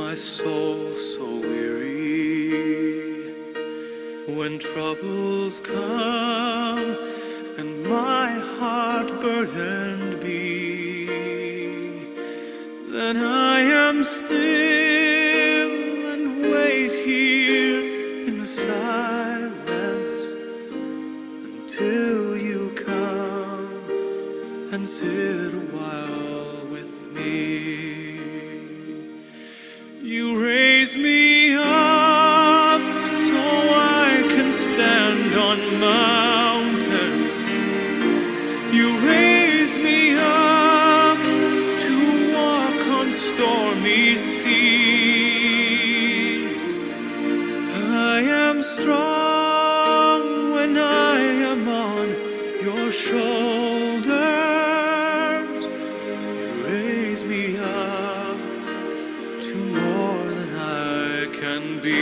my soul so weary, when troubles come and my heart burdened be, then I am still and wait here in the silence until you come and sit a while with me. You raise me up so I can stand on mountains. You raise me up to walk on stormy seas. I am strong when I am on your shoulders. You raise me up to more than I can be.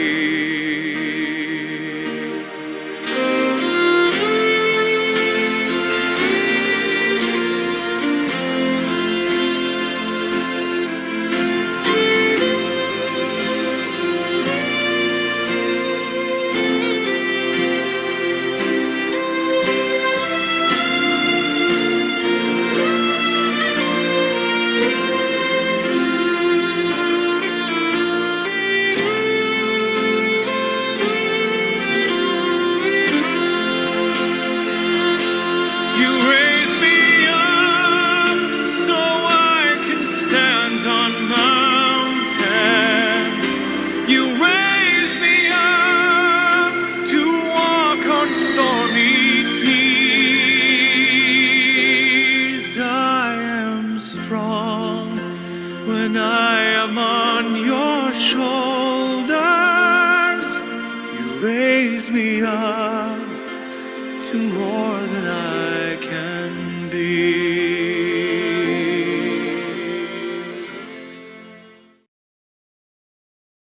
You raise me up so I can stand on mountains. You